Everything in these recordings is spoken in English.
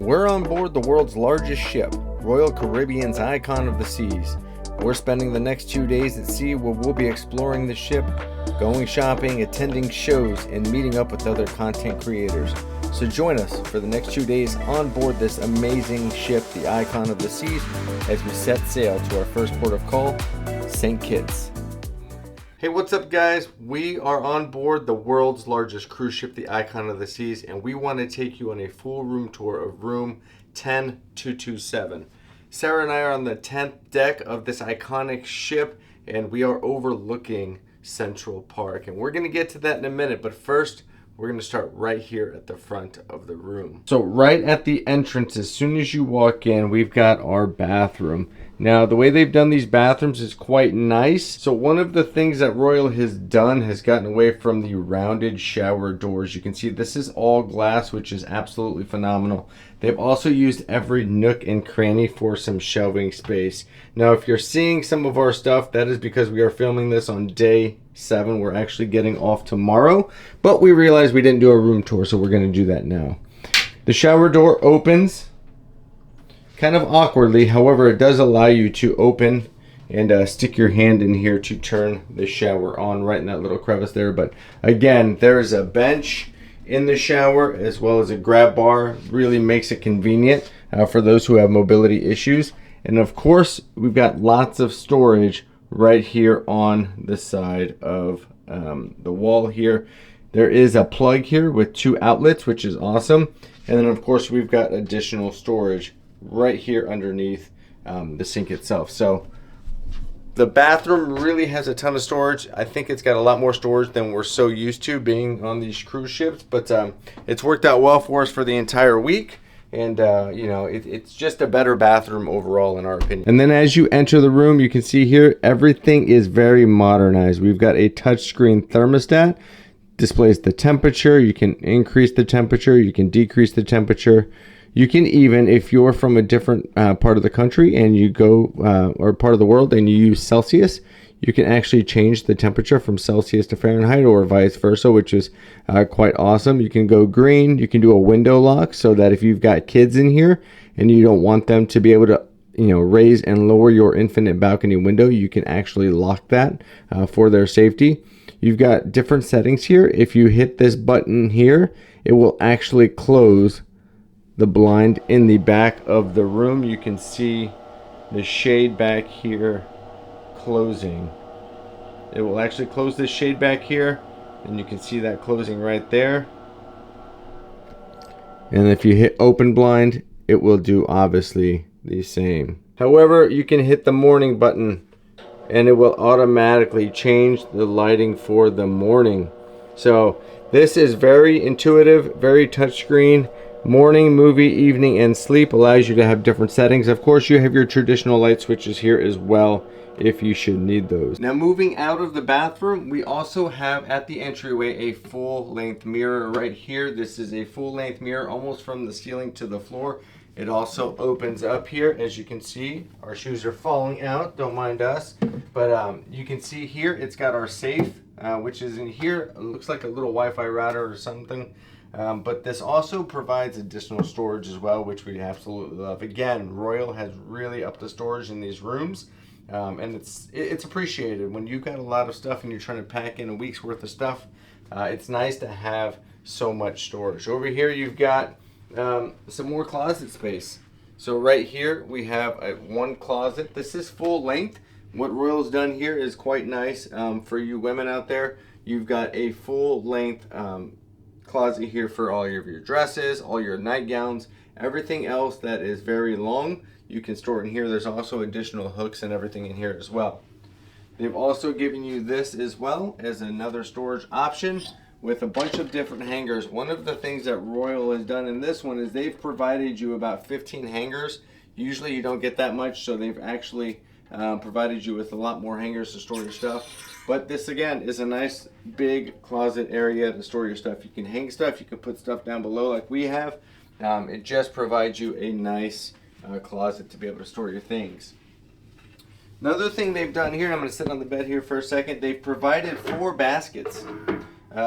We're on board the world's largest ship, Royal Caribbean's Icon of the Seas. We're spending the next 2 days at sea where we'll be exploring the ship, going shopping, attending shows, and meeting up with other content creators. So join us for the next 2 days on board this amazing ship, the Icon of the Seas, as we set sail to our first port of call, St. Kitts. Hey, what's up guys? We are on board the world's largest cruise ship, the Icon of the Seas, and we want to take you on a full room tour of room 10227. Sarah and I are on the 10th deck of this iconic ship, and we are overlooking Central Park. And we're going to get to that in a minute, but first, we're going to start right here at the front of the room. So right at the entrance, as soon as you walk in, we've got our bathroom. Now, the way they've done these bathrooms is quite nice. So one of the things that Royal has done has gotten away from the rounded shower doors. You can see this is all glass, which is absolutely phenomenal. They've also used every nook and cranny for some shelving space. Now, if you're seeing some of our stuff, that is because we are filming this on day 7. We're actually getting off tomorrow, but we realized we didn't do a room tour, so we're going to do that now. The shower door opens kind of awkwardly. However, it does allow you to open and stick your hand in here to turn the shower on right in that little crevice there. But again, there is a bench in the shower as well as a grab bar. Really makes it convenient for those who have mobility issues. And of course, we've got lots of storage right here on the side of the wall here. There is a plug here with 2 outlets, which is awesome. And then of course, we've got additional storage right here underneath the sink itself. So the bathroom really has a ton of storage. I think it's got a lot more storage than we're so used to being on these cruise ships, but it's worked out well for us for the entire week. And you know, it's just a better bathroom overall in our opinion. And then as you enter the room, you can see here everything is very modernized. We've got a touchscreen thermostat, displays the temperature. You can increase the temperature, you can decrease the temperature. You can even, if you're from a different part of the country and you go, or part of the world, and you use Celsius, you can actually change the temperature from Celsius to Fahrenheit or vice versa, which is quite awesome. You can go green. You can do a window lock so that if you've got kids in here and you don't want them to be able to, you know, raise and lower your infinite balcony window, you can actually lock that for their safety. You've got different settings here. If you hit this button here, it will actually close the blind in the back of the room. You can see the shade back here closing. It will actually close this shade back here, and you can see that closing right there. And if you hit open blind, it will do obviously the same. However, you can hit the morning button and it will automatically change the lighting for the morning. So this is very intuitive, very touchscreen. Morning, movie, evening, and sleep allows you to have different settings. Of course, you have your traditional light switches here as well if you should need those. Now, moving out of the bathroom, we also have at the entryway a full-length mirror right here. This is a full-length mirror almost from the ceiling to the floor. It also opens up here. As you can see, our shoes are falling out, don't mind us. But you can see here, it's got our safe, which is in here. It looks like a little Wi-Fi router or something. But this also provides additional storage as well, which we absolutely love. Again, Royal has really upped the storage in these rooms, and it's appreciated. When you've got a lot of stuff and you're trying to pack in a week's worth of stuff, it's nice to have so much storage. Over here, you've got some more closet space. So right here, we have one closet. This is full length. What Royal's done here is quite nice for you women out there. You've got a full length closet here for all of your dresses, all your nightgowns, everything else that is very long, you can store it in here. There's also additional hooks and everything in here as well. They've also given you this as well as another storage option with a bunch of different hangers. One of the things that Royal has done in this one is they've provided you about 15 hangers. Usually you don't get that much, so they've actually provided you with a lot more hangers to store your stuff. But this again is a nice big closet area to store your stuff. You can hang stuff, you can put stuff down below like we have. It just provides you a nice closet to be able to store your things. Another thing they've done here, I'm going to sit on the bed here for a second, they've provided 4 baskets.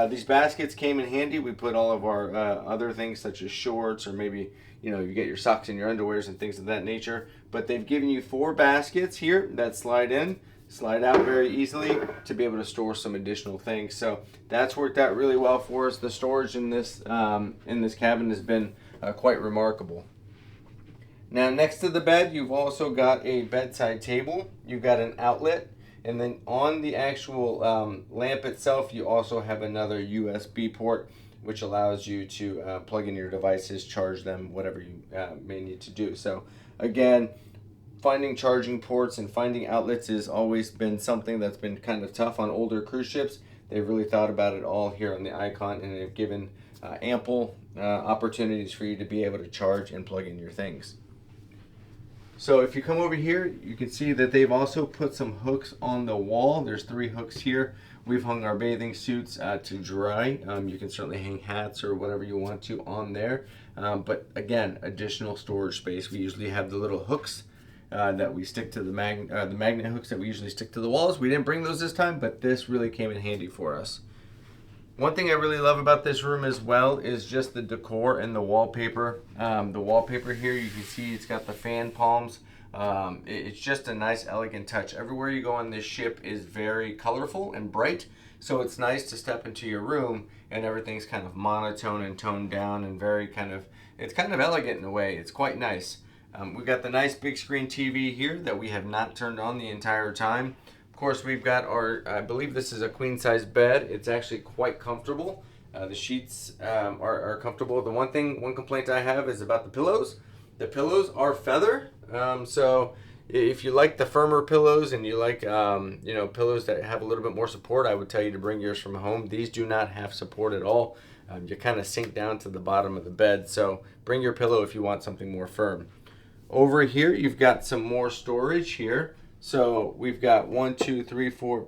These baskets came in handy. We put all of our other things such as shorts, or maybe you get your socks and your underwears and things of that nature. But they've given you 4 baskets here that slide in, slide out very easily to be able to store some additional things. So that's worked out really well for us. The storage in this cabin has been quite remarkable. Now, next to the bed, you've also got a bedside table. You've got an outlet. And then on the actual lamp itself, you also have another USB port, which allows you to plug in your devices, charge them, whatever you may need to do. So again, finding charging ports and finding outlets has always been something that's been kind of tough on older cruise ships. They've really thought about it all here on the Icon, and they've given ample opportunities for you to be able to charge and plug in your things. So if you come over here, you can see that they've also put some hooks on the wall. There's 3 hooks here. We've hung our bathing suits to dry. You can certainly hang hats or whatever you want to on there. But again, additional storage space. We usually have the little hooks that we stick to the magnet hooks that we usually stick to the walls. We didn't bring those this time, but this really came in handy for us. One thing I really love about this room as well is just the decor and the wallpaper. The wallpaper here, you can see it's got the fan palms. It's just a nice, elegant touch. Everywhere you go on this ship is very colorful and bright, so it's nice to step into your room and everything's kind of monotone and toned down and it's kind of elegant in a way. It's quite nice. We've got the nice big screen TV here that we have not turned on the entire time. Of course, we've got our, I believe this is a queen size bed. It's actually quite comfortable. The sheets are comfortable. The one complaint I have is about the pillows. The pillows are feather. So if you like the firmer pillows and you like pillows that have a little bit more support, I would tell you to bring yours from home. These do not have support at all. You kind of sink down to the bottom of the bed. So bring your pillow if you want something more firm. Over here, you've got some more storage here. So we've got 4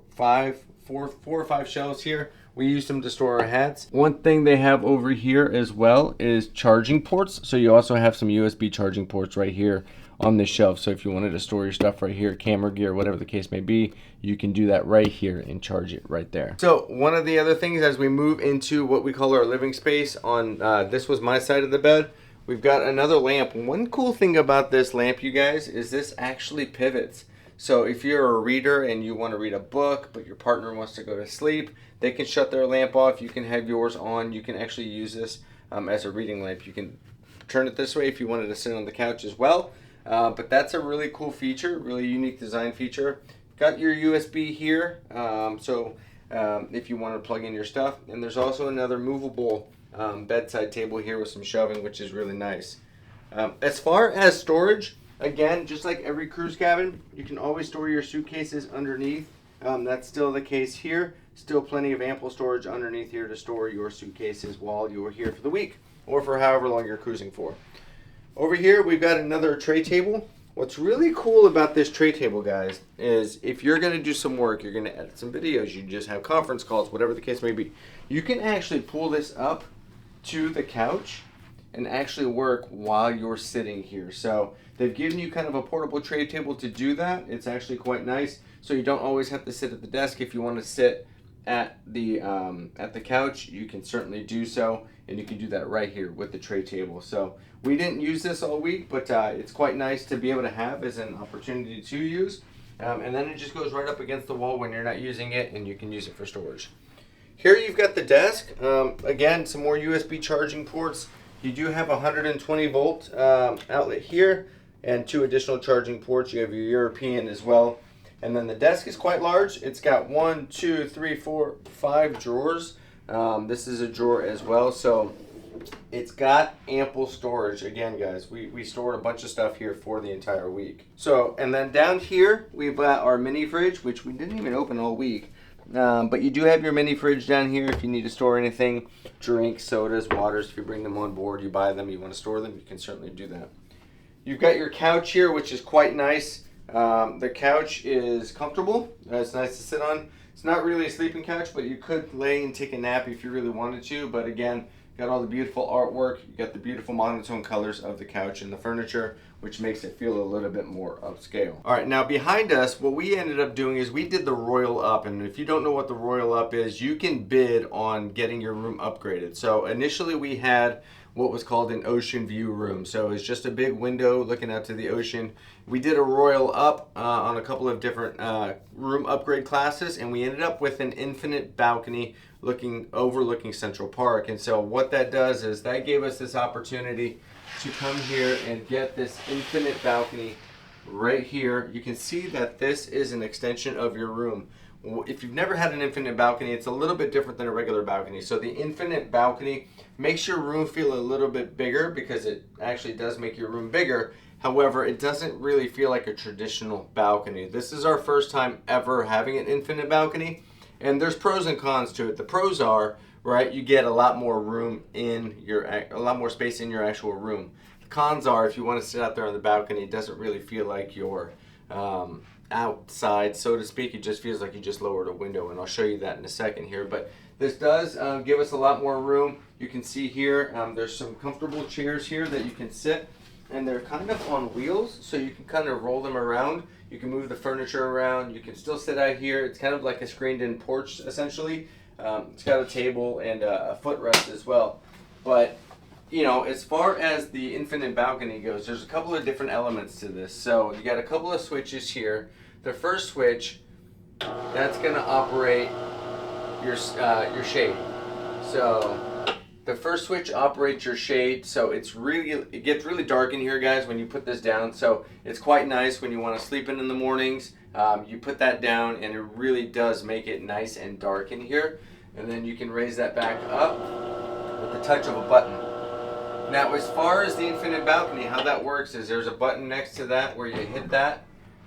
or 5 shelves here. We use them to store our hats. One thing they have over here as well is charging ports. So you also have some USB charging ports right here on this shelf. So if you wanted to store your stuff right here, camera gear, whatever the case may be, you can do that right here and charge it right there. So one of the other things as we move into what we call our living space on, this was my side of the bed. We've got another lamp. One cool thing about this lamp, you guys, is this actually pivots. So if you're a reader and you want to read a book, but your partner wants to go to sleep, they can shut their lamp off. You can have yours on. You can actually use this as a reading lamp. You can turn it this way if you wanted to sit on the couch as well. But that's a really cool feature, really unique design feature. Got your USB here, if you want to plug in your stuff. And there's also another movable bedside table here with some shelving, which is really nice. As far as storage, again, just like every cruise cabin, you can always store your suitcases underneath. That's still the case here. Still plenty of ample storage underneath here to store your suitcases while you're here for the week or for however long you're cruising for. Over here, we've got another tray table. What's really cool about this tray table, guys, is if you're going to do some work, you're going to edit some videos, you just have conference calls, whatever the case may be, you can actually pull this up to the couch and actually work while you're sitting here. So they've given you kind of a portable tray table to do that. It's actually quite nice. So you don't always have to sit at the desk. If you want to sit at the couch, you can certainly do so, and you can do that right here with the tray table. So we didn't use this all week, but it's quite nice to be able to have as an opportunity to use. And then it just goes right up against the wall when you're not using it, and you can use it for storage. Here you've got the desk. Again, some more USB charging ports. You do have a 120 volt outlet here and 2 additional charging ports. You have your European as well. And then the desk is quite large. It's got 1, 2, 3, 4, 5 drawers. This is a drawer as well. So it's got ample storage. Again, guys, we stored a bunch of stuff here for the entire week. So, and then down here, we've got our mini fridge, which we didn't even open all week. But you do have your mini fridge down here if you need to store anything, drinks, sodas, waters. If you bring them on board, you buy them, you want to store them, you can certainly do that. You've got your couch here, which is quite nice. The couch is comfortable. It's nice to sit on. It's not really a sleeping couch, but you could lay and take a nap if you really wanted to. But again, Got all the beautiful artwork. You got the beautiful monotone colors of the couch and the furniture, which makes it feel a little bit more upscale. All right, now behind us, what we ended up doing is we did the Royal Up. And if you don't know what the Royal Up is, you can bid on getting your room upgraded. So initially we had what was called an ocean view room. So it's just a big window looking out to the ocean. We did a Royal Up on a couple of different room upgrade classes, and we ended up with an infinite balcony overlooking Central Park. And so what that does is that gave us this opportunity to come here and get this infinite balcony right here. You can see that this is an extension of your room. If you've never had an infinite balcony, it's a little bit different than a regular balcony. So the infinite balcony makes your room feel a little bit bigger because it actually does make your room bigger. However, it doesn't really feel like a traditional balcony. This is our first time ever having an infinite balcony, and there's pros and cons to it. The pros are, right, you get a lot more room a lot more space in your actual room. The cons are, if you want to sit out there on the balcony, it doesn't really feel like you're outside, so to speak. It just feels like you just lowered a window, and I'll show you that in a second here. But this does give us a lot more room. You can see here, there's some comfortable chairs here that you can sit, and they're kind of on wheels, so you can kind of roll them around. You can move the furniture around. You can still sit out here. It's kind of like a screened-in porch, essentially. It's got a table and a footrest as well. But, you know, as far as the infinite balcony goes, there's a couple of different elements to this. So you got a couple of switches here. The first switch, that's going to operate your shade. So the first switch operates your shade. So it gets really dark in here, guys, when you put this down. So it's quite nice when you want to sleep in the mornings. You put that down, and it really does make it nice and dark in here. And then you can raise that back up with the touch of a button. Now, as far as the infinite balcony, how that works is there's a button next to that where you hit that,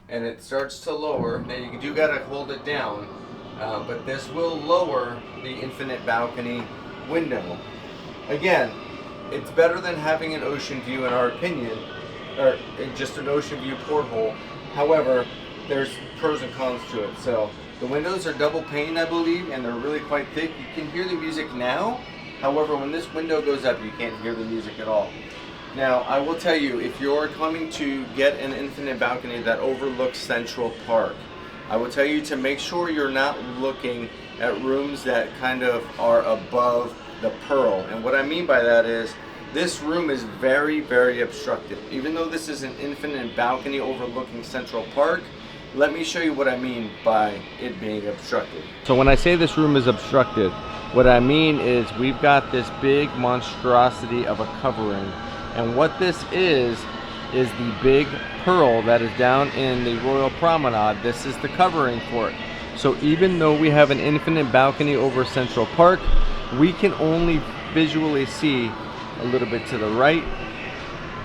and it starts to lower. Now, you do got to hold it down, but this will lower the infinite balcony window. Again, it's better than having an ocean view, in our opinion, or just an ocean view porthole. However, there's pros and cons to it. So the windows are double pane, I believe, and they're really quite thick. You can hear the music now. However, when this window goes up, you can't hear the music at all. Now, I will tell you, if you're coming to get an infinite balcony that overlooks Central Park, I will tell you to make sure you're not looking at rooms that kind of are above the Pearl. And what I mean by that is, this room is very, very obstructed. Even though this is an infinite balcony overlooking Central Park, let me show you what I mean by it being obstructed. So when I say this room is obstructed, what I mean is we've got this big monstrosity of a covering. And what this is the big Pearl that is down in the Royal Promenade. This is the covering for it. So even though we have an infinite balcony over Central Park, we can only visually see a little bit to the right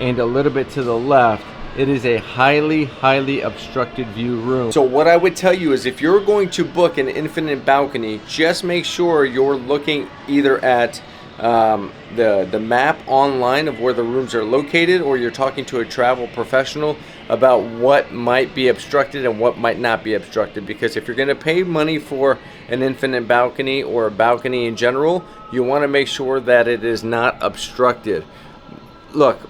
and a little bit to the left. It is a highly, highly obstructed view room. So what I would tell you is, if you're going to book an infinite balcony, just make sure you're looking either at the map online of where the rooms are located, or you're talking to a travel professional about what might be obstructed and what might not be obstructed. Because if you're going to pay money for an infinite balcony or a balcony in general, you want to make sure that it is not obstructed. Look,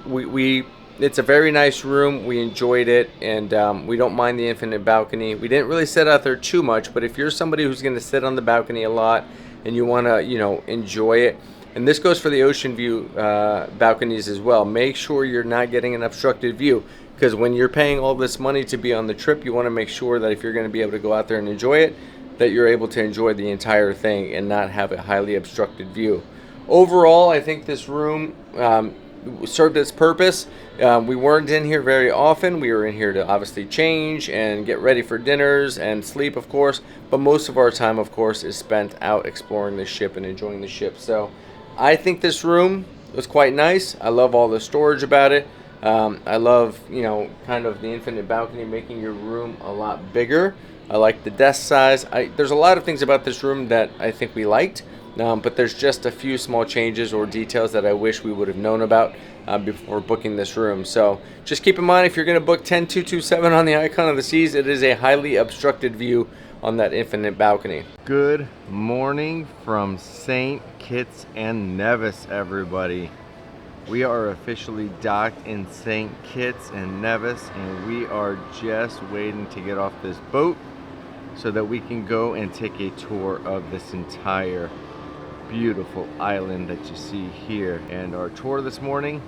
it's a very nice room. We enjoyed it, and we don't mind the infinite balcony. We didn't really sit out there too much, but if you're somebody who's going to sit on the balcony a lot and you want to, enjoy it, and this goes for the ocean view balconies as well, make sure you're not getting an obstructed view, because when you're paying all this money to be on the trip, you want to make sure that if you're going to be able to go out there and enjoy it, that you're able to enjoy the entire thing and not have a highly obstructed view. Overall, I think this room served its purpose. We weren't in here very often. We were in here to obviously change and get ready for dinners and sleep, of course, but most of our time, of course, is spent out exploring the ship and enjoying the ship. So I think this room was quite nice. I love all the storage about it. I love, kind of the infinite balcony making your room a lot bigger. I like the desk size. There's a lot of things about this room that I think we liked. But there's just a few small changes or details that I wish we would have known about before booking this room. So just keep in mind, if you're going to book 10227 on the Icon of the Seas, it is a highly obstructed view on that infinite balcony. Good morning from St. Kitts and Nevis, everybody. We are officially docked in St. Kitts and Nevis, and we are just waiting to get off this boat so that we can go and take a tour of this entire beautiful island that you see here. And our tour this morning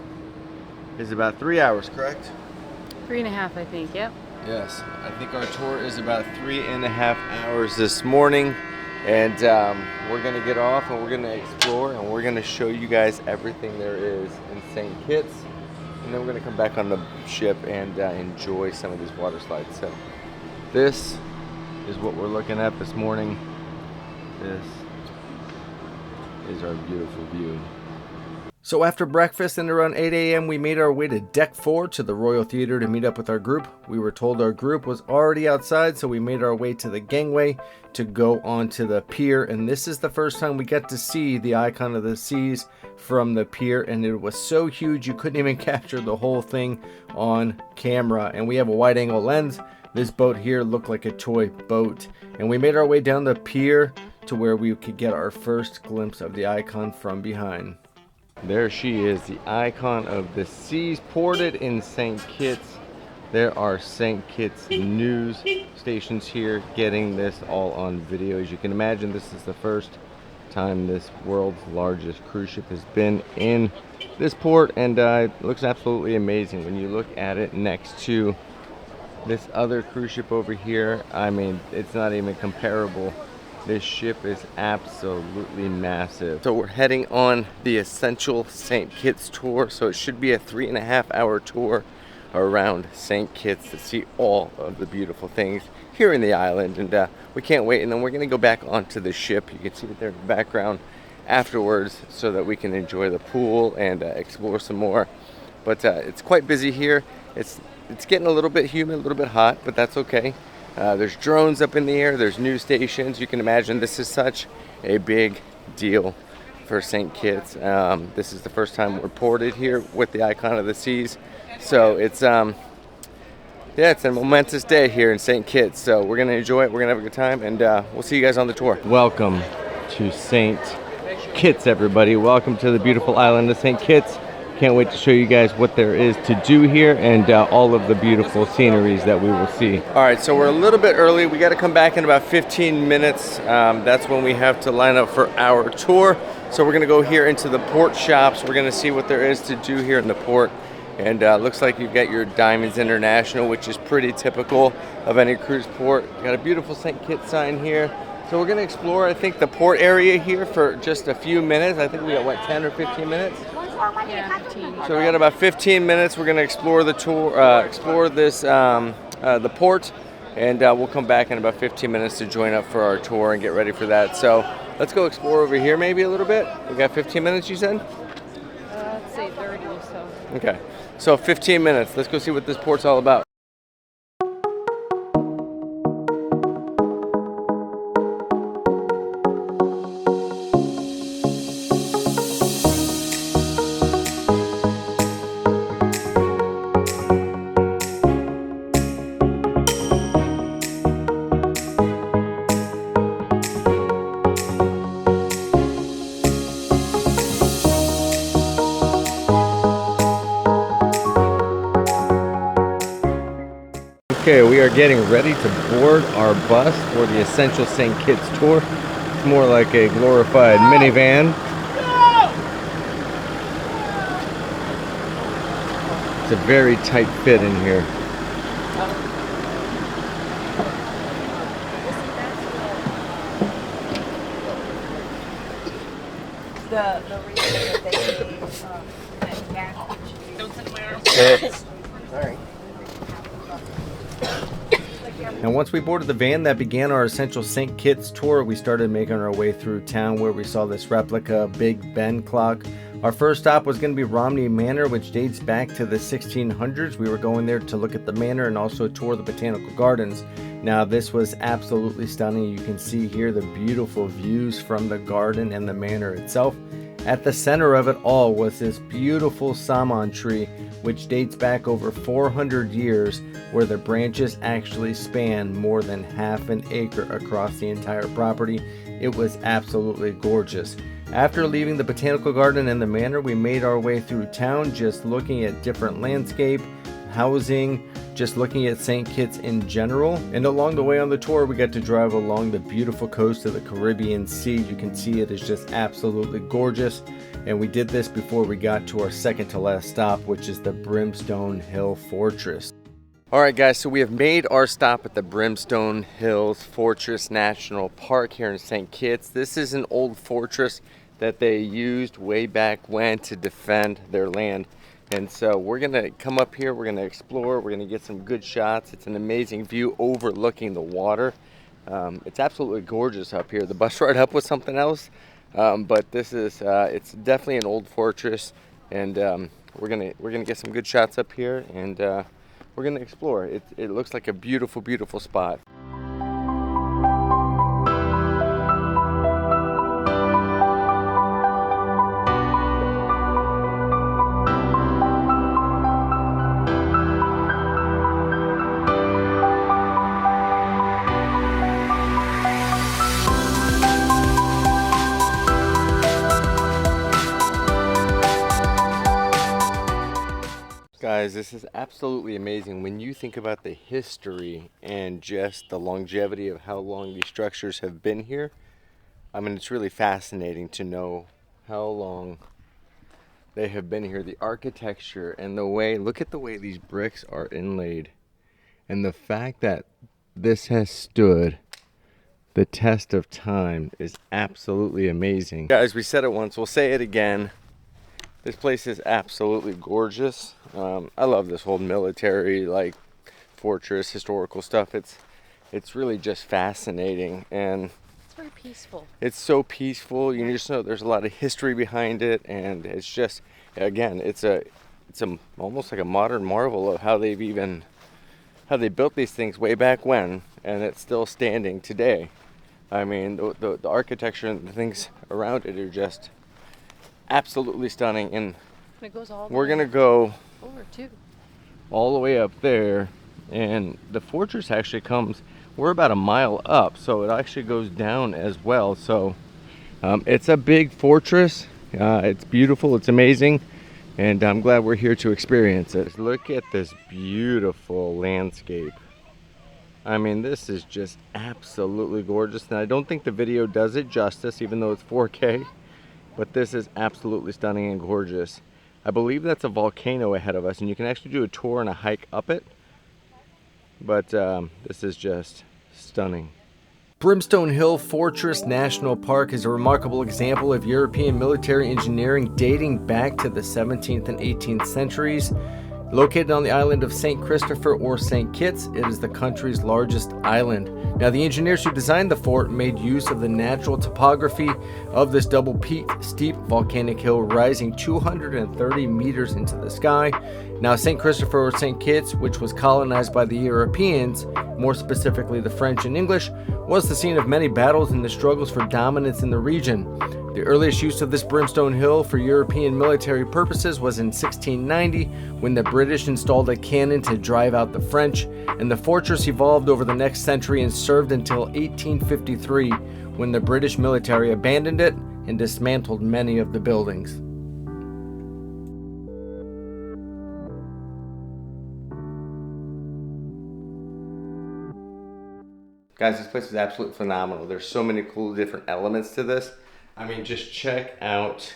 is about 3 hours, correct? 3.5, I think, yep. Yes, I think our tour is about 3.5 hours this morning, and we're gonna get off and we're gonna explore and we're gonna show you guys everything there is in St. Kitts, and then we're gonna come back on the ship and enjoy some of these water slides. So this is what we're looking at this morning. This is our beautiful view. So after breakfast and around 8 a.m. we made our way to deck 4 to the Royal Theater to meet up with our group. We were told our group was already outside, so we made our way to the gangway to go onto the pier, and this is the first time we got to see the Icon of the Seas from the pier, and it was so huge you couldn't even capture the whole thing on camera. And we have a wide angle lens. This boat here looked like a toy boat, and we made our way down the pier to where we could get our first glimpse of the Icon from behind. There she is, the Icon of the Seas, ported in St. Kitts. There are St. Kitts news stations here getting this all on video. As you can imagine, this is the first time this world's largest cruise ship has been in this port, and it looks absolutely amazing when you look at it next to this other cruise ship over here. I mean, it's not even comparable. This ship is absolutely massive. So we're heading on the Essential St. Kitts tour. So it should be a 3.5 hour tour around St. Kitts to see all of the beautiful things here in the island. And we can't wait. And then we're gonna go back onto the ship. You can see it there in the background afterwards so that we can enjoy the pool and explore some more. But it's quite busy here. It's getting a little bit humid, a little bit hot, but that's okay. There's drones up in the air, there's news stations. You can imagine this is such a big deal for St. Kitts. This is the first time we're ported here with the Icon of the Seas. So it's it's a momentous day here in St. Kitts. So we're gonna enjoy it, we're gonna have a good time, and we'll see you guys on the tour. Welcome to St. Kitts, everybody. Welcome to the beautiful island of St. Kitts. Can't wait to show you guys what there is to do here and all of the beautiful sceneries that we will see. All right, so we're a little bit early. We got to come back in about 15 minutes. That's when we have to line up for our tour. So we're gonna go here into the port shops. We're gonna see what there is to do here in the port. And looks like you've got your Diamonds International, which is pretty typical of any cruise port. Got a beautiful St. Kitts sign here. So we're gonna explore, I think, the port area here for just a few minutes. I think we got, what, 10 or 15 minutes? Yeah, 15. So we got about 15 minutes. We're gonna explore the tour, explore this, the port, and we'll come back in about 15 minutes to join up for our tour and get ready for that. So let's go explore over here maybe a little bit. We got 15 minutes, you said? Let's say 30 or so. Okay, so 15 minutes. Let's go see what this port's all about. Okay, we are getting ready to board our bus for the Essential St. Kitts tour. It's more like a glorified minivan. It's a very tight fit in here. The reason that they gave that package. Don't touch my arm. Sorry. And once we boarded the van that began our Essential St. Kitts tour, we started making our way through town where we saw this replica Big Ben clock. Our first stop was going to be Romney Manor, which dates back to the 1600s. We were going there to look at the manor and also tour the botanical gardens. Now this was absolutely stunning. You can see here the beautiful views from the garden and the manor itself. At the center of it all was this beautiful saman tree, which dates back over 400 years, where the branches actually span more than half an acre across the entire property. It was absolutely gorgeous. After leaving the botanical garden and the manor, we made our way through town, just looking at different landscape, housing, just looking at St. Kitts in general. And along the way on the tour, we got to drive along the beautiful coast of the Caribbean Sea. You can see it is just absolutely gorgeous. And we did this before we got to our second to last stop, which is the Brimstone Hill Fortress. All right, guys, so we have made our stop at the Brimstone Hills Fortress National Park here in St. Kitts. This is an old fortress that they used way back when to defend their land. And so we're gonna come up here, we're gonna explore, we're gonna get some good shots. It's an amazing view overlooking the water. It's absolutely gorgeous up here. The bus ride up was something else, but this is, it's definitely an old fortress, and we're gonna get some good shots up here, and we're gonna explore. It looks like a beautiful, beautiful spot. Guys, this is absolutely amazing when you think about the history and just the longevity of how long these structures have been here. I mean, it's really fascinating to know how long they have been here. The architecture and the way, look at the way these bricks are inlaid. And the fact that this has stood the test of time is absolutely amazing. Guys, we said it once, we'll say it again. This place is absolutely gorgeous. I love this whole military, like, fortress, historical stuff. It's really just fascinating, and It's very peaceful. it's so peaceful. You just know there's a lot of history behind it, and it's just, again, it's almost like a modern marvel of how they built these things way back when, and it's still standing today. I mean, the architecture and the things around it are just absolutely stunning, and It goes all we're gonna go over too. all the way up there, and the fortress actually comes, we're about a mile up, so it actually goes down as well. So it's a big fortress. It's beautiful, it's amazing, and I'm glad we're here to experience it. Look at this beautiful landscape. I mean, this is just absolutely gorgeous, and I don't think the video does it justice, even though it's 4K. But this is absolutely stunning and gorgeous. I believe that's a volcano ahead of us, and you can actually do a tour and a hike up it. But this is just stunning. Brimstone Hill Fortress National Park is a remarkable example of European military engineering dating back to the 17th and 18th centuries. Located on the island of St. Christopher or St. Kitts, it is the country's largest island. Now, the engineers who designed the fort made use of the natural topography of this double-peaked, steep volcanic hill rising 230 meters into the sky. Now, St. Christopher or St. Kitts, which was colonized by the Europeans, more specifically the French and English, was the scene of many battles and the struggles for dominance in the region. The earliest use of this Brimstone Hill for European military purposes was in 1690, when the British installed a cannon to drive out the French, and the fortress evolved over the next century and served until 1853, when the British military abandoned it and dismantled many of the buildings. Guys, this place is absolutely phenomenal. There's so many cool different elements to this. I mean, just check out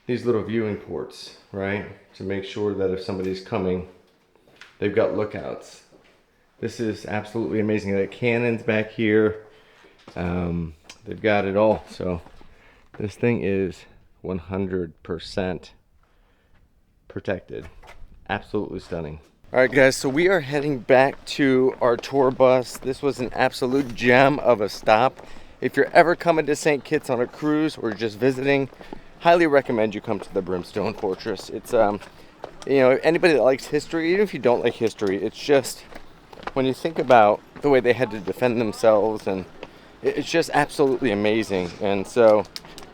these little viewing ports, right? To make sure that if somebody's coming, they've got lookouts. This is absolutely amazing. They got cannons back here. They've got it all. So this thing is 100% protected. Absolutely stunning. All right, guys, so we are heading back to our tour bus. This was an absolute gem of a stop. If you're ever coming to St. Kitts on a cruise or just visiting, highly recommend you come to the Brimstone Fortress. It's, you know, anybody that likes history, even if you don't like history, it's just, when you think about the way they had to defend themselves, and it's just absolutely amazing. And so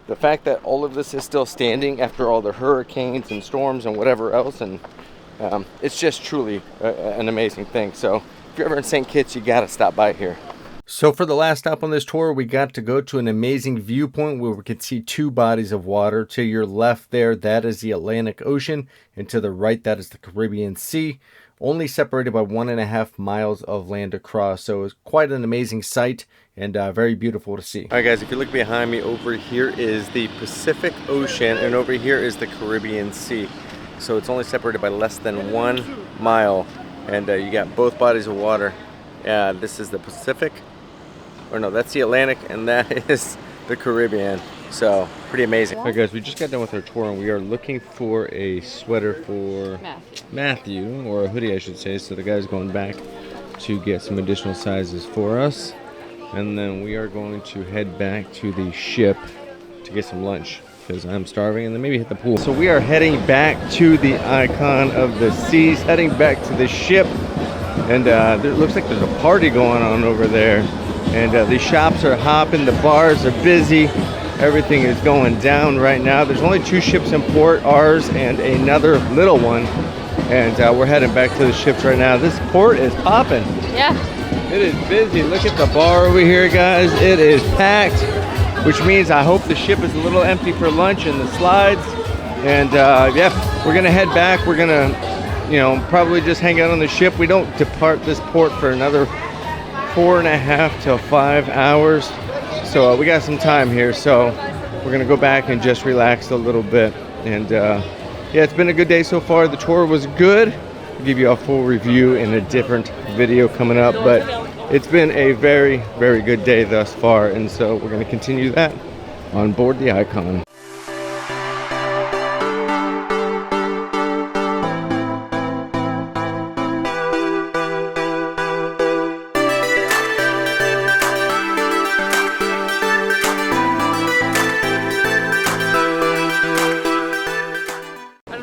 the fact that all of this is still standing after all the hurricanes and storms and whatever else, and it's just truly an amazing thing. So if you're ever in St. Kitts, you gotta stop by here. So for the last stop on this tour, we got to go to an amazing viewpoint where we could see two bodies of water. To your left there, that is the Atlantic Ocean, and to the right, that is the Caribbean Sea, only separated by 1.5 miles of land across. So it's quite an amazing sight and very beautiful to see. All right, guys, if you look behind me, over here is the Pacific Ocean, and over here is the Caribbean Sea. So it's only separated by less than 1 mile, and you got both bodies of water. This is the Pacific. Or no, that's the Atlantic, and that is the Caribbean. So pretty amazing. All right, guys, we just got done with our tour, and we are looking for a sweater for Matthew, or a hoodie, I should say. So the guy's going back to get some additional sizes for us, and then we are going to head back to the ship to get some lunch because I'm starving, and then maybe hit the pool. So we are heading back to the Icon of the Seas, heading back to the ship, and it looks like there's a party going on over there. And the shops are hopping, the bars are busy, everything is going down right now. There's only 2 ships in port, ours and another little one. And we're heading back to the ships right now. This port is popping. Yeah. It is busy. Look at the bar over here, guys. It is packed, which means I hope the ship is a little empty for lunch and the slides. And yeah, we're gonna head back. We're gonna, probably just hang out on the ship. We don't depart this port for another 4.5 to 5 hours, so we got some time here, so we're gonna go back and just relax a little bit. And yeah, it's been a good day so far. The tour was good. I'll give you a full review in a different video coming up, but it's been a very, very good day thus far, and so we're gonna continue that on board the Icon.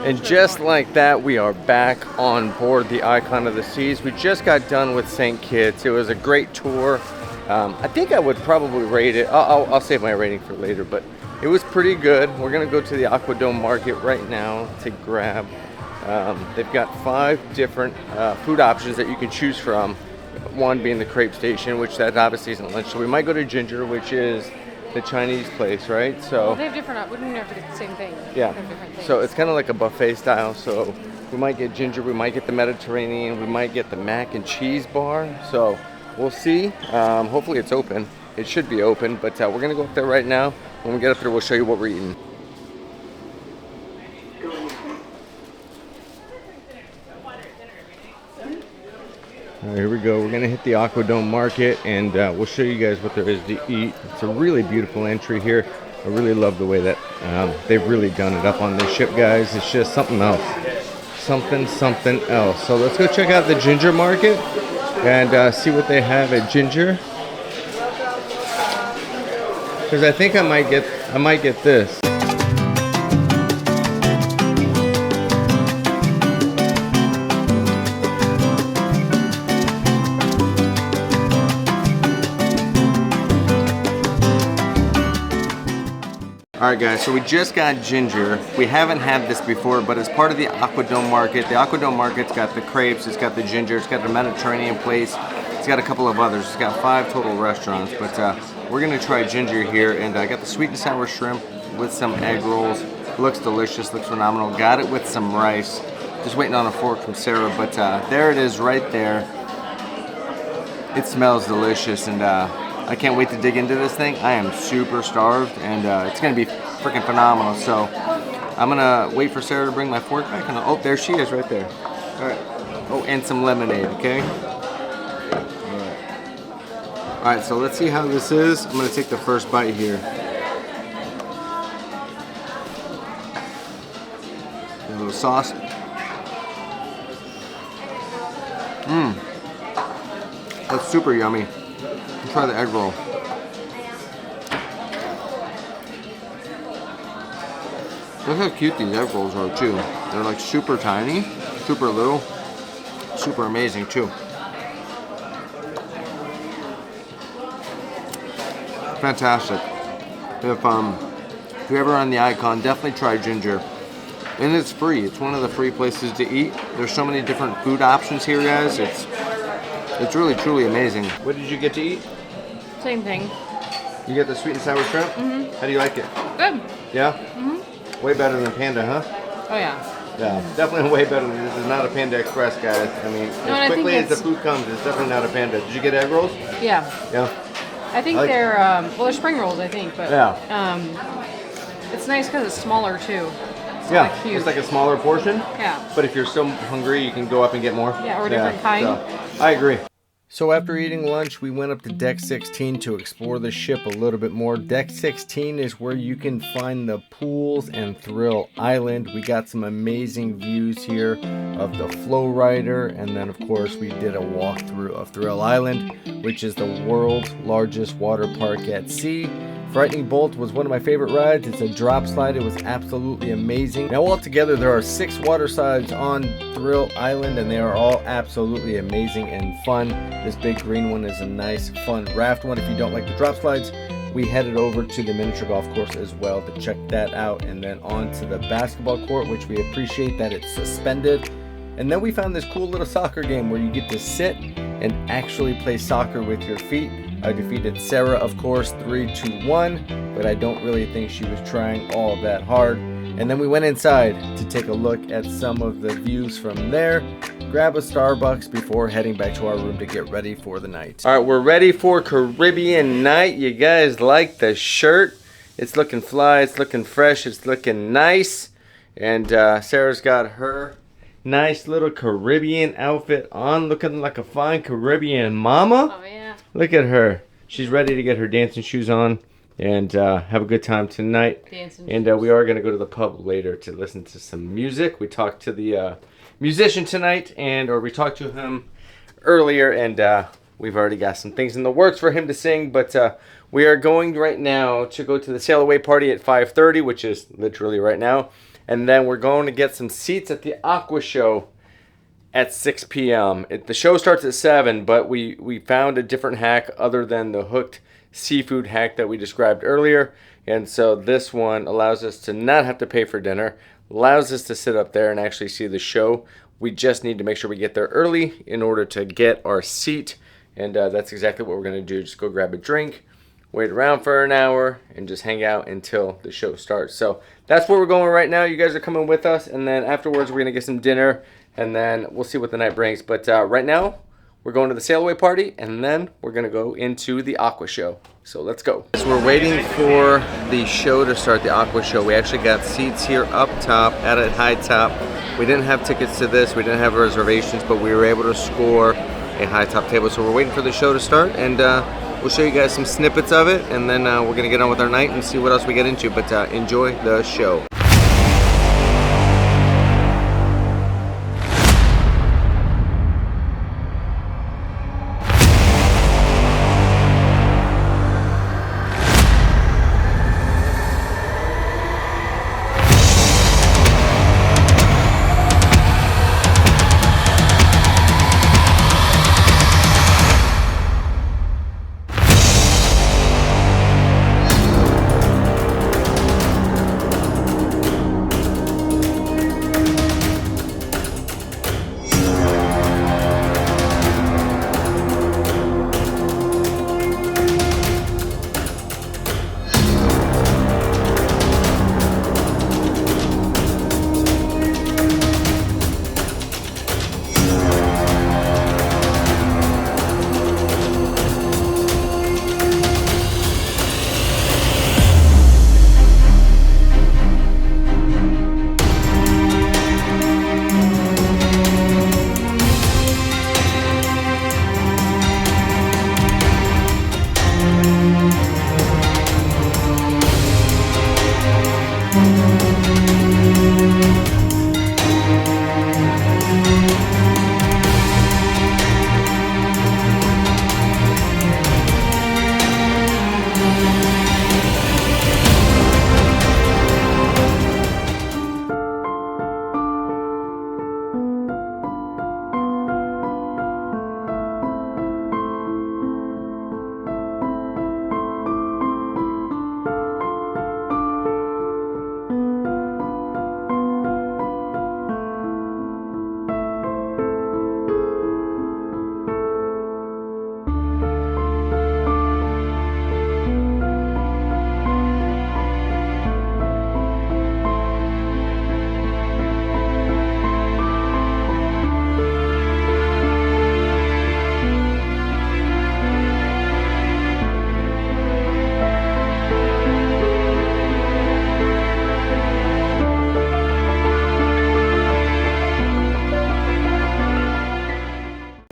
And just like that, we are back on board the Icon of the Seas. We just got done with St. Kitts. It was a great tour. I think I would probably rate it. I'll save my rating for later, but it was pretty good. We're gonna go to the Aquadome market right now to grab. They've got 5 different food options that you can choose from. One being the crepe station, which that obviously isn't lunch. So we might go to Ginger, which is the Chinese place, right? So Well, they have different. We don't never get the same thing. yeah. They have different things. So it's kind of like a buffet style. So we might get Ginger, we might get the Mediterranean, we might get the mac and cheese bar. So we'll see. Hopefully it's open. It should be open, but we're gonna go up there right now. When we get up there, we'll show you what we're eating. All right, here we go. We're gonna hit the Aquadome market, and we'll show you guys what there is to eat. It's a really beautiful entry here. I really love the way that they've really done it up on this ship, guys. It's just something else. Something else. So let's go check out the Ginger market and see what they have at Ginger. Because I think I might get this. Alright guys, so we just got Ginger. We haven't had this before, but it's part of the Aquadome market. The Aquadome market's got the crepes, it's got the Ginger, it's got the Mediterranean place, it's got a couple of others. It's got 5 total restaurants, but we're gonna try Ginger here, and I got the sweet and sour shrimp with some egg rolls. Looks delicious, looks phenomenal. Got it with some rice. Just waiting on a fork from Sarah, but there it is right there. It smells delicious, and I can't wait to dig into this thing. I am super starved, and it's gonna be freaking phenomenal. So I'm gonna wait for Sarah to bring my fork back, and oh, there she is right there. All right. Oh, and some lemonade, okay? All right, so let's see how this is. I'm gonna take the first bite here. A little sauce. That's super yummy. Let's try the egg roll. Look how cute these egg rolls are too. They're like super tiny, super little, super amazing too. Fantastic. If If you're ever on the Icon, definitely try Ginger. And it's free. It's one of the free places to eat. There's so many different food options here, guys. It's really, truly amazing. What did you get to eat? Same thing. You get the sweet and sour shrimp? Mm-hmm. How do you like it? Good. Yeah? Mm-hmm. Way better than Panda, huh? Oh yeah. Yeah, definitely way better. This is not a Panda Express, guys. I mean, as quickly as the food comes, it's definitely not a Panda. Did you get egg rolls? Yeah. Yeah. I think they're well, they're spring rolls, I think, but it's nice because it's smaller too. It's not huge. It's like a smaller portion. Yeah. But if you're still hungry, you can go up and get more. Yeah, or a different kind. So, I agree. So after eating lunch, we went up to Deck 16 to explore the ship a little bit more. Deck 16 is where you can find the pools and Thrill Island. We got some amazing views here of the Flow Rider, and then of course we did a walkthrough of Thrill Island, which is the world's largest water park at sea. Frightening Bolt was one of my favorite rides. It's a drop slide. It was absolutely amazing. Now altogether there are 6 water slides on Thrill Island, and they are all absolutely amazing and fun. This big green one is a nice fun raft one. If you don't like the drop slides, we headed over to the miniature golf course as well to check that out, and then on to the basketball court, which we appreciate that it's suspended. And then we found this cool little soccer game where you get to sit and actually play soccer with your feet. I defeated Sarah, of course, 3-1, but I don't really think she was trying all that hard. And then we went inside to take a look at some of the views from there, grab a Starbucks before heading back to our room to get ready for the night. All right, we're ready for Caribbean night. You guys like the shirt? It's looking fly, it's looking fresh, it's looking nice. And Sarah's got her nice little Caribbean outfit on, looking like a fine Caribbean mama. Oh yeah. Look at her. She's ready to get her dancing shoes on and have a good time tonight. And we are going to go to the pub later to listen to some music. We talked to the musician tonight, or we talked to him earlier, and we've already got some things in the works for him to sing. But we are going right now to go to the sail away party at 5:30, which is literally right now. And then we're going to get some seats at the Aqua Show at 6 p.m. The show starts at 7, but we found a different hack other than the hooked seafood hack that we described earlier. And so this one allows us to not have to pay for dinner, allows us to sit up there and actually see the show. We just need to make sure we get there early in order to get our seat. And that's exactly what we're going to do. Just go grab a drink, wait around for an hour, and just hang out until the show starts. So that's where we're going right now. You guys are coming with us, and then afterwards we're going to get some dinner, and then we'll see what the night brings. But right now, we're going to the sail away party, and then we're going to go into the Aqua Show. So let's go. So we're waiting for the show to start, the Aqua Show. We actually got seats here up top at a high top. We didn't have tickets to this. We didn't have reservations, but we were able to score a high top table. So we're waiting for the show to start, and we'll show you guys some snippets of it, and then we're going to get on with our night and see what else we get into. But enjoy the show.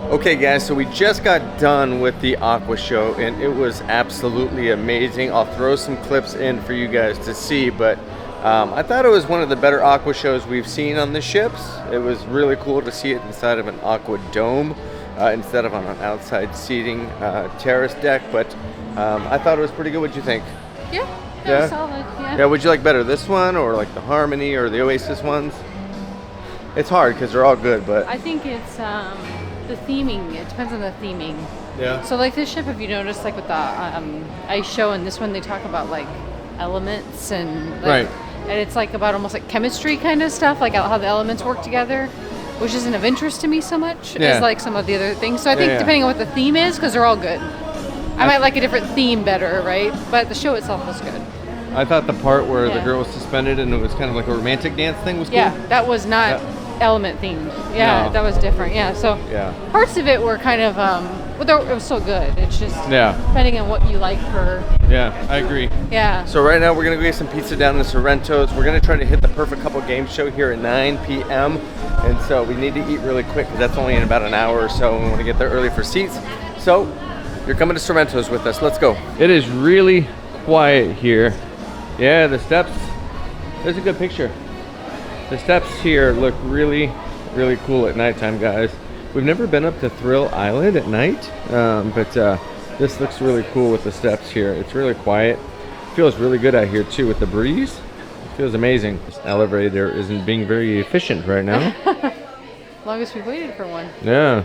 Okay guys, so we just got done with the Aqua Show and it was absolutely amazing. I'll throw some clips in for you guys to see, but I thought it was one of the better Aqua Shows we've seen on the ships. It was really cool to see it inside of an Aquadome instead of on an outside seating terrace deck, but I thought it was pretty good. What'd you think? Yeah, that was solid. Yeah, would you like better this one or like the Harmony or the Oasis ones? It's hard because they're all good, but I think it's the theming. It depends on the theming. yeah. So like this ship, if you notice, like with the ice show and this one, they talk about like elements and like, right. And it's like about almost like chemistry kind of stuff, like how the elements work together, which isn't of interest to me so much as like some of the other things. So I think depending on what the theme is, because they're all good. I might like a different theme better, right? But the show itself was good. I thought the part where the girl was suspended and it was kind of like a romantic dance thing was cool. Yeah, that was not element themed. Yeah, No. that was different. Yeah, so parts of it were kind of, well, it was so good. It's just depending on what you like for. Yeah, I agree. Yeah. So right now we're gonna go get some pizza down in Sorrento's. We're gonna try to hit the Perfect Couple game show here at 9 p.m. And so we need to eat really quick because that's only in about an hour or so. And we want to get there early for seats. So you're coming to Sorrento's with us. Let's go. It is really quiet here. Yeah, the steps. There's a good picture. The steps here look really, really cool at nighttime, guys. We've never been up to Thrill Island at night, but this looks really cool with the steps here. It's really quiet. Feels really good out here too with the breeze. It feels amazing. This elevator isn't being very efficient right now. As long as we waited for one. Yeah.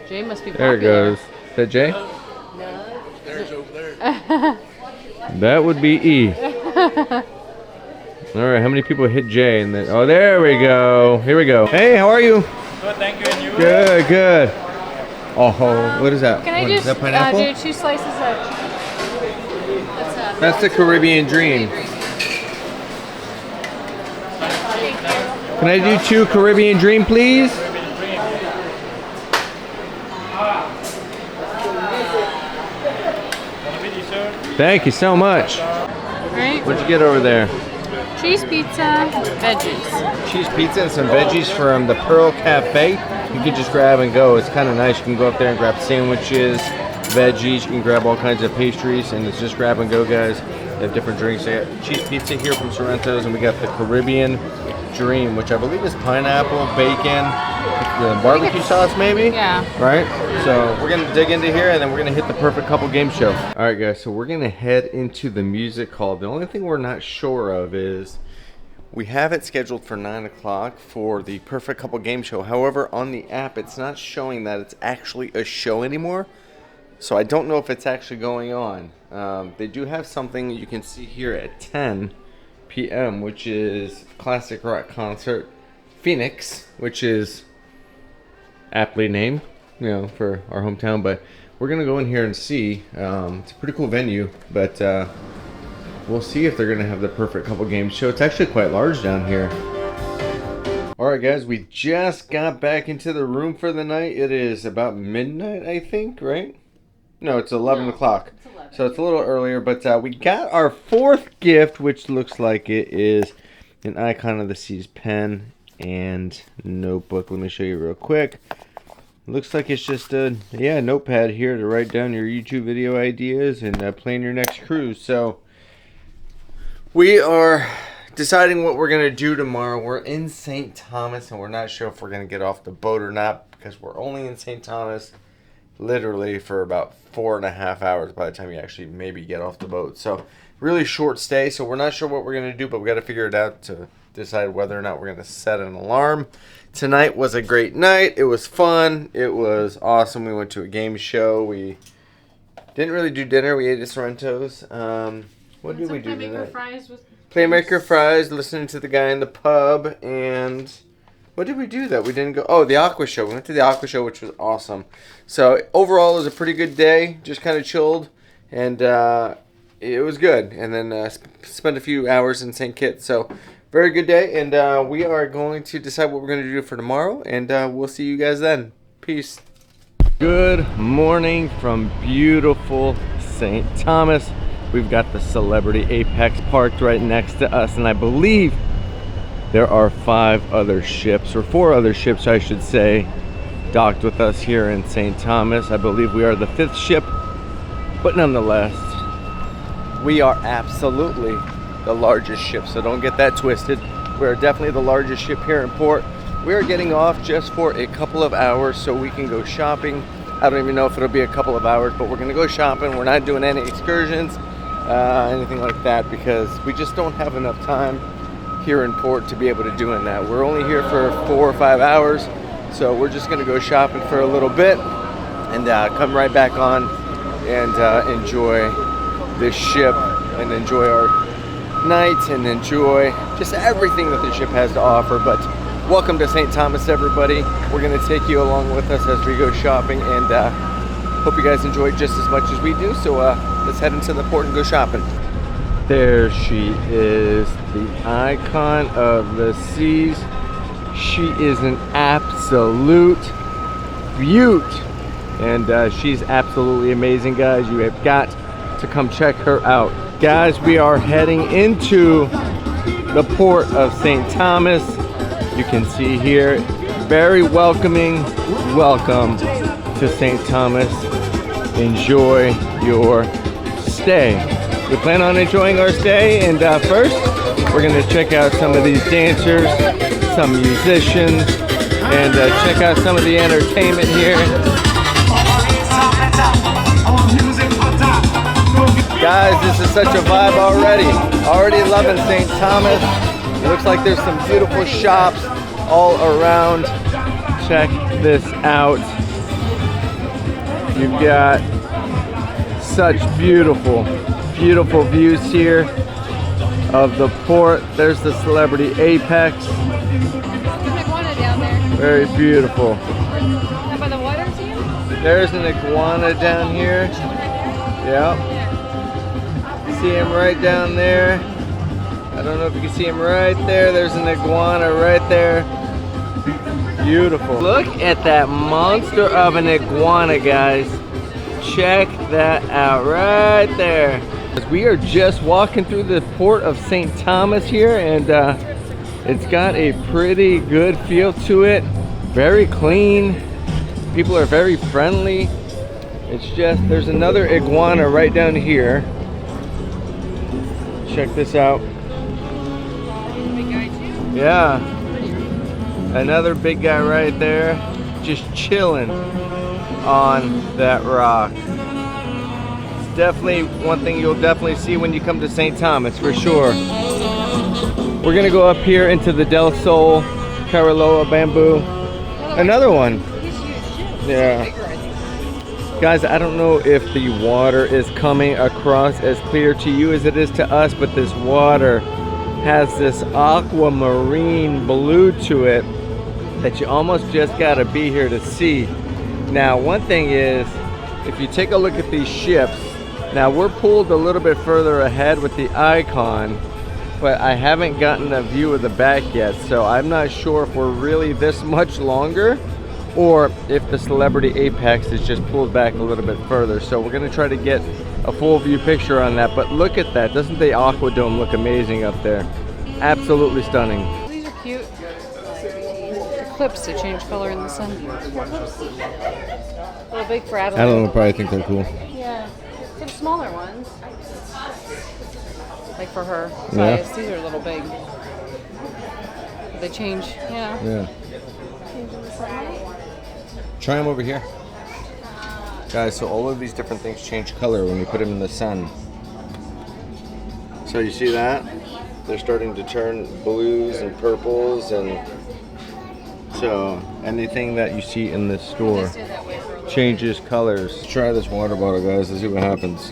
Jay must be popular. There it goes. Is that Jay? No. There's over there. That would be E. All right, how many people hit J? And then, oh, there we go. Here we go. Hey, how are you? Good, thank you. And you? Good, good. Oh, what is that? Can I What, just is that pineapple? do 2 slices of? That's the Caribbean Dream. Can I do 2 Caribbean Dream, please? Thank you so much. Right. What'd you get over there? Cheese pizza, veggies. Cheese pizza and some veggies from the Pearl Cafe. You can just grab and go. It's kind of nice. You can go up there and grab sandwiches, veggies. You can grab all kinds of pastries, and it's just grab and go, guys. They have different drinks. They got cheese pizza here from Sorrento's, and we got the Caribbean Dream, which I believe is pineapple, bacon, the barbecue sauce, maybe. Yeah. Right. So we're gonna dig into here, and then we're gonna hit the Perfect Couple game show. All right, guys. So we're gonna head into the music hall. The only thing we're not sure of is we have it scheduled for 9 o'clock for the Perfect Couple game show. However, on the app, it's not showing that it's actually a show anymore. So I don't know if it's actually going on. They do have something you can see here at 10 p.m., which is classic rock concert Phoenix, which is aptly named, you know, for our hometown. But we're gonna go in here and see. It's a pretty cool venue, but we'll see if they're gonna have the Perfect Couple game show. It's actually quite large down here. All right, guys, we just got back into the room for the night. It is about midnight, I think, right? No, it's 11 o'clock. It's 11. So it's a little earlier, but we got our 4th gift, which looks like it is an Icon of the Seas pen and notebook. Let me show you real quick. Looks like it's just a notepad here to write down your YouTube video ideas and plan your next cruise. So we are deciding what we're gonna do tomorrow. We're in St. Thomas, and we're not sure if we're gonna get off the boat or not because we're only in St. Thomas literally for about 4.5 hours by the time you actually maybe get off the boat. So really short stay. So we're not sure what we're gonna do, but we got to figure it out to decide whether or not we're gonna set an alarm. Tonight was a great night. It was fun. It was awesome. We went to a game show. We didn't really do dinner. We ate at Sorrento's. What did we do tonight? Playmaker fries, listening to the guy in the pub, and what did we do that we didn't go? Oh, the Aqua Show. We went to the Aqua Show, which was awesome. So overall, it was a pretty good day. Just kind of chilled, and it was good. And then spent a few hours in St. Kitts. So very good day, and we are going to decide what we're going to do for tomorrow, and we'll see you guys then. Peace. Good morning from beautiful St. Thomas. We've got the Celebrity Apex parked right next to us, and I believe there are 5 other ships, or 4 other ships I should say, docked with us here in St. Thomas. I believe we are the 5th ship, but nonetheless, we are absolutely the largest ship, so don't get that twisted. We are definitely the largest ship here in port. We are getting off just for a couple of hours so we can go shopping. I don't even know if it'll be a couple of hours, but we're gonna go shopping. We're not doing any excursions, anything like that, because we just don't have enough time here in port to be able to doing that. We're only here for 4 or 5 hours, so we're just gonna go shopping for a little bit and come right back on and enjoy this ship and enjoy our night and enjoy just everything that the ship has to offer. But welcome to St. Thomas, everybody. We're gonna take you along with us as we go shopping, and hope you guys enjoy just as much as we do. So let's head into the port and go shopping. There she is, the icon of the seas. She is an absolute beaut, and she's absolutely amazing, guys. You have got to come check her out. Guys, we are heading into the port of St. Thomas. You can see here, very welcoming. Welcome to St. Thomas. Enjoy your stay. We plan on enjoying our stay, and first we're going to check out some of these dancers, some musicians, and check out some of the entertainment here. Guys, this is such a vibe already. Already loving St. Thomas. It looks like there's some beautiful shops all around. Check this out. You've got such beautiful views here of the port. There's the Celebrity Apex. Very beautiful. By the water, there's an iguana down here. Yep. See him right down there. I don't know if you can see him right there. There's an iguana right there. Beautiful. Look at that monster of an iguana, guys. Check that out right there. We are just walking through the port of St. Thomas here, and it's got a pretty good feel to it. Very clean. People are very friendly. It's just, there's another iguana right down here. Check this out. Yeah. Another big guy right there, just chilling on that rock. It's definitely one thing you'll definitely see when you come to St. Thomas, for sure. We're gonna go up here into the Del Sol Cariloa bamboo. Another one. Yeah. Guys, I don't know if the water is coming across as clear to you as it is to us, but this water has this aquamarine blue to it that you almost just gotta be here to see. Now, one thing is, if you take a look at these ships, now we're pulled a little bit further ahead with the icon, but I haven't gotten a view of the back yet, so I'm not sure if we're really this much longer or if the Celebrity Apex is just pulled back a little bit further. So we're gonna try to get a full view picture on that. But look at that, doesn't the Aquadome look amazing up there? Absolutely stunning. These are cute. Clips to change color in the sun. A little big for Adelaide. I don't know, probably think they're cool. Yeah. Some smaller ones. Like for her size. Yeah. These are a little big. They change, yeah. Yeah. Change in the sunlight. Try them over here. Guys, so all of these different things change color when you put them in the sun. So you see that? They're starting to turn blues and purples, and so anything that you see in this store changes colors. Let's try this water bottle, guys. Let's see what happens.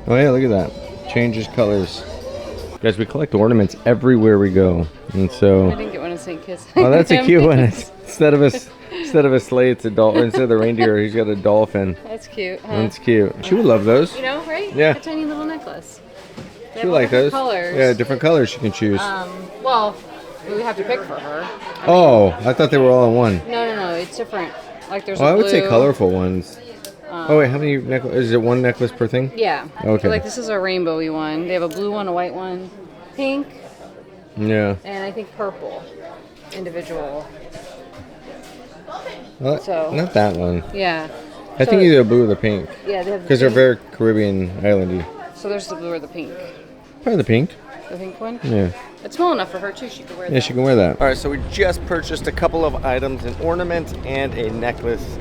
Oh yeah, look at that. Changes colors. Guys, we collect ornaments everywhere we go, and so. I didn't get one of St. Kitts. Oh, that's a cute one. Instead of a sleigh, it's a dolphin. Instead of the reindeer, he's got a dolphin. That's cute, huh? That's cute. She would love those. You know, right? Yeah. A tiny little necklace. They She have would like those. Colors. Yeah, different colors she can choose. Well, we have to pick for her. I thought they were all in one. No, it's different. Like there's. Oh, a I would say blue. colorful ones. Oh wait, how many necklaces? Is it one necklace per thing? Yeah. Okay. Like this is a rainbowy one. They have a blue one, a white one. pink, Yeah. and I think purple, individual. Well, So- not that one. Yeah. I think either the blue or the pink. Yeah, they have. Because they're very Caribbean islandy. So there's the blue or the pink. Probably the pink. The pink one. Yeah. It's small enough for her too. She could wear that. Yeah, she can wear that. All right, so we just purchased a couple of items, an ornament and a necklace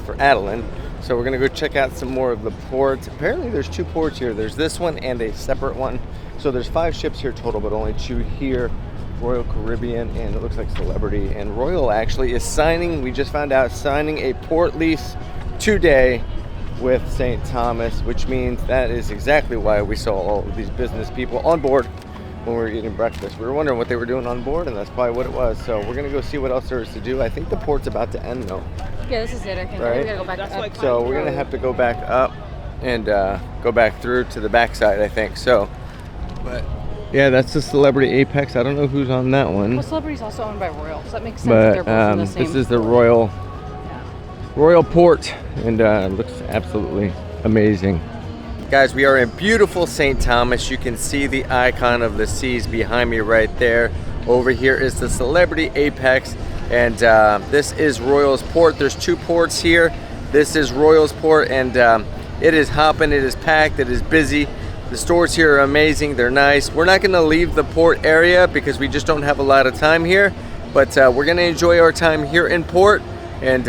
for Adeline. So we're gonna go check out some more of the ports. Apparently there's 2 ports here. There's this one and a separate one. So there's 5 ships here total, but only 2 here. Royal Caribbean, and it looks like Celebrity. And Royal actually is signing, we just found out, signing a port lease today with St. Thomas, which means that is exactly why we saw all of these business people on board when we were eating breakfast. We were wondering what they were doing on board, and that's probably what it was. So we're gonna go see what else there is to do. I think the port's about to end though. Yeah, this is it. I think Right. we gotta go back up. So we're gonna have to go back up and go back through to the backside, I think. So, but yeah, that's the Celebrity Apex. I don't know who's on that one, Well, Celebrity's also owned by Royal, so that makes sense. That they're but both in the same. this is the Royal Port, and it looks absolutely amazing. Guys, we are in beautiful St. Thomas. You can see the icon of the seas behind me right there. Over here is the Celebrity Apex, and this is Royal's Port. There's 2 ports here. This is Royal's Port, and it is hopping, it is packed, it is busy. The stores here are amazing, they're nice. We're not gonna leave the port area because we just don't have a lot of time here, but we're gonna enjoy our time here in port, and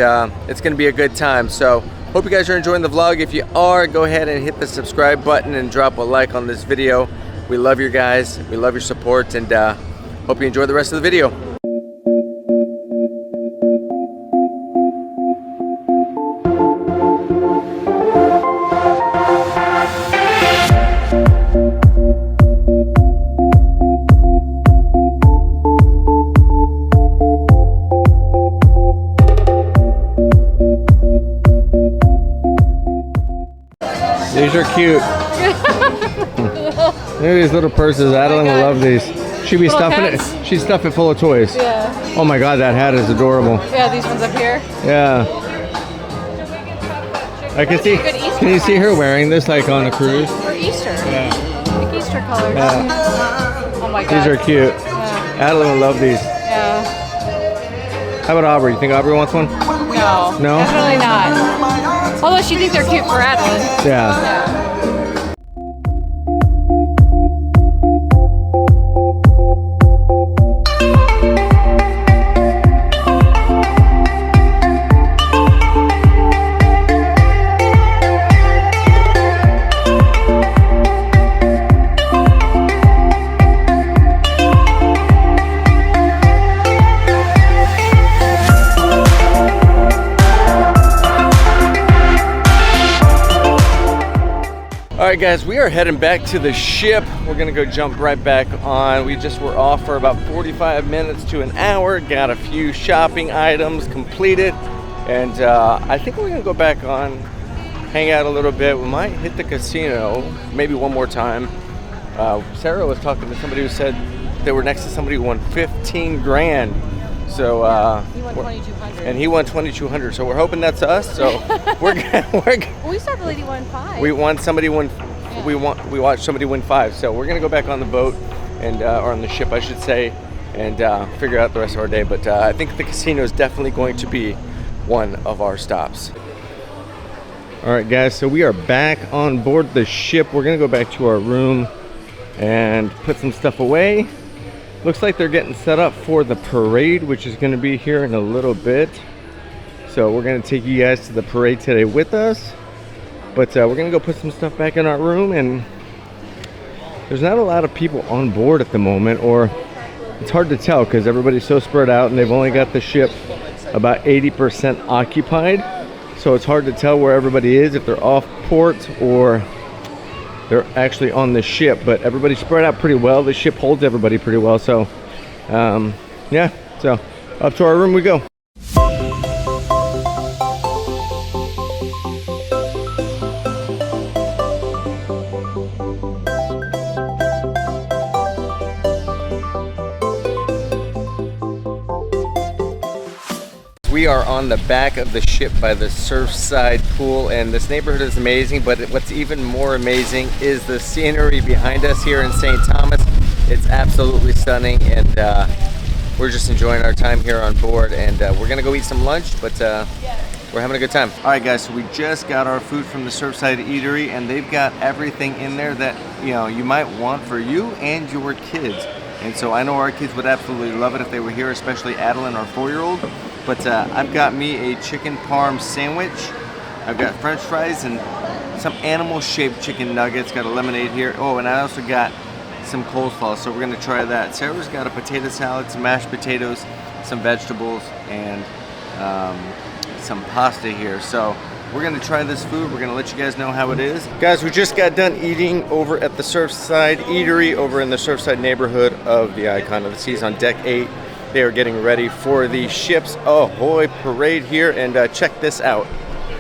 it's gonna be a good time. So hope you guys are enjoying the vlog. If you are, go ahead and hit the subscribe button and drop a like on this video. We love you guys, we love your support, and hope you enjoy the rest of the video. These are cute. Look at these little purses. Adeline will love these. She'd be stuffing it. She'd stuff it full of toys. Yeah. Oh my God, that hat is adorable. Yeah, these ones up here. Yeah. I can see. Can you see her wearing this like on a cruise? For Easter. Yeah. Like Easter colors. Yeah. Oh my God. These are cute. Yeah. Adeline will love these. Yeah. How about Aubrey? You think Aubrey wants one? No. No? Definitely not. Although she thinks they're cute for Adeline. Yeah. Yeah. All right, guys, we are heading back to the ship. We're gonna go jump right back on. We just were off for about 45 minutes to an hour, got a few shopping items completed, and I think we're gonna go back on, hang out a little bit. We might hit the casino, maybe one more time. Sarah was talking to somebody who said they were next to somebody who won 15 grand. So He won 2,200. and he won 2,200. So we're hoping that's us. So we're Well, we saw the lady won 5. we won somebody win. Yeah. We watched somebody win 5. So we're gonna go back on the boat and or on the ship, I should say, and figure out the rest of our day. But I think the casino is definitely going to be one of our stops. All right, guys. So we are back on board the ship. We're gonna go back to our room and put some stuff away. Looks like they're getting set up for the parade, which is going to be here in a little bit. So we're going to take you guys to the parade today with us. But we're going to go put some stuff back in our room, and there's not a lot of people on board at the moment, or it's hard to tell because everybody's so spread out and they've only got the ship about 80% occupied. So it's hard to tell where everybody is, if they're off port or they're actually on the ship, but everybody's spread out pretty well. The ship holds everybody pretty well. So yeah, so up to our room we go. We are on the back of the ship by the Surfside pool, and this neighborhood is amazing, but what's even more amazing is the scenery behind us here in St. Thomas. It's absolutely stunning, and we're just enjoying our time here on board, and we're gonna go eat some lunch, but we're having a good time. All right, guys, so we just got our food from the Surfside Eatery, and they've got everything in there that you might want for you and your kids. And so I know our kids would absolutely love it if they were here, especially Adeline, our 4-year-old. But I've got me a chicken parm sandwich. I've got French fries and some animal-shaped chicken nuggets. Got a lemonade here. Oh, and I also got some coleslaw, so we're gonna try that. Sarah's got a potato salad, some mashed potatoes, some vegetables, and some pasta here. So we're gonna try this food. We're gonna let you guys know how it is. Guys, we just got done eating over at the Surfside Eatery over in the Surfside neighborhood of the Icon of the Seas on deck 8. They are getting ready for the Ships Ahoy parade here, and check this out.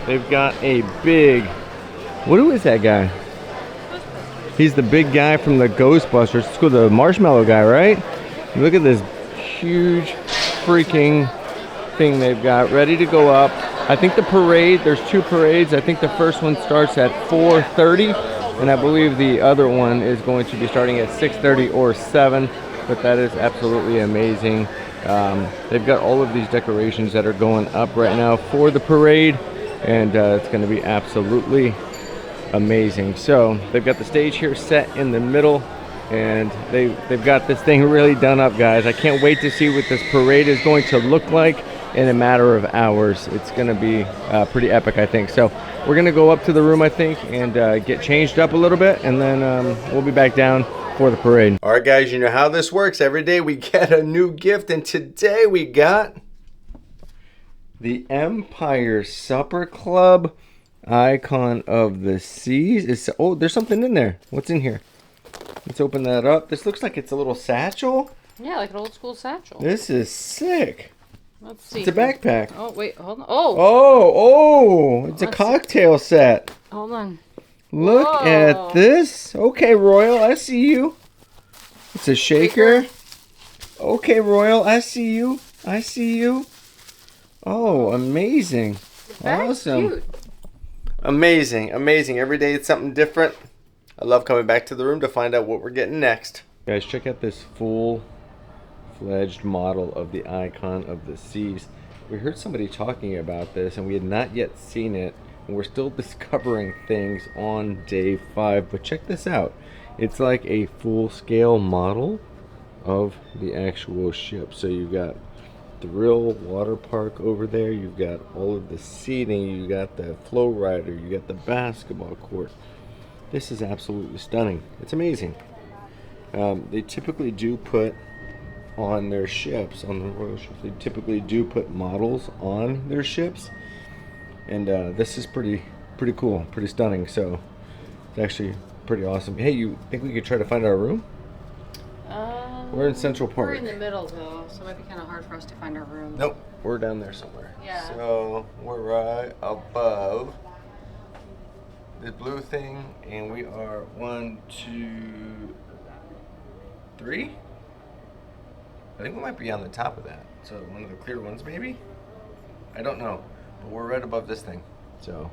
They've got a big, who is that guy? He's the big guy from the Ghostbusters. It's called the Marshmallow guy, right? Look at this huge freaking thing they've got ready to go up. I think the parade, there's 2 parades. I think the first one starts at 4:30, and I believe the other one is going to be starting at 6:30 or 7, but that is absolutely amazing. They've got all of these decorations that are going up right now for the parade, and it's going to be absolutely amazing. So they've got the stage here set in the middle, and they've got this thing really done up, guys. I can't wait to see what this parade is going to look like in a matter of hours. It's going to be pretty epic, I think. So we're going to go up to the room, I think, and get changed up a little bit, and then we'll be back down for the parade. All right, guys, you know how this works. Every day we get a new gift, and today we got the Empire Supper Club Icon of the Seas. Oh, there's something in there. What's in here? Let's open that up. This looks like it's a little satchel. Yeah, like an old school satchel. This is sick. Let's see. It's a backpack. Oh, wait, hold on. It's a cocktail set. Hold on. Look Whoa. at this. Okay, Royal, I see you. It's a shaker. Okay, Royal, I see you. I see you. Oh, amazing. Very awesome. Cute. Amazing, amazing. Every day it's something different. I love coming back to the room to find out what we're getting next. Guys, check out this full-fledged model of the Icon of the Seas. We heard somebody talking about this, and we had not yet seen it. And we're still discovering things on day 5. But check this out. It's like a full-scale model of the actual ship. So you've got the real water park over there. You've got all of the seating. You got the flow rider. You got the basketball court. This is absolutely stunning. It's amazing. They typically do put on their ships, on the royal ships, they typically do put models on their ships, and this is pretty cool, pretty stunning. So it's actually pretty awesome. Hey, you think we could try to find our room? We're in Central Park. We're in the middle though, so it might be kind of hard for us to find our room. Nope, we're down there somewhere. Yeah. So we're right above the blue thing, and we are 1, 2, 3. I think we might be on the top of that. So one of the clear ones, maybe? I don't know, but we're right above this thing. So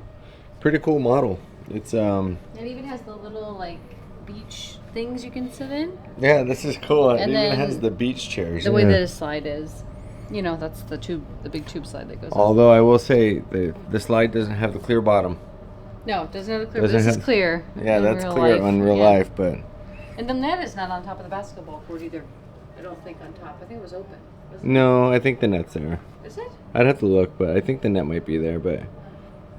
pretty cool model. It's It even has the little like beach things you can sit in. Yeah, this is cool. It And even then has the beach chairs. The way that a slide is, that's the tube, the big tube slide that goes. Although I will say the slide doesn't have the clear bottom. No, it doesn't have the clear. But this is clear. Yeah, that's clear on real life, but. And the net is not on top of the basketball court either. I don't think on top. I think it was open. No, I think the net's there. Is it? I'd have to look, but I think the net might be there. But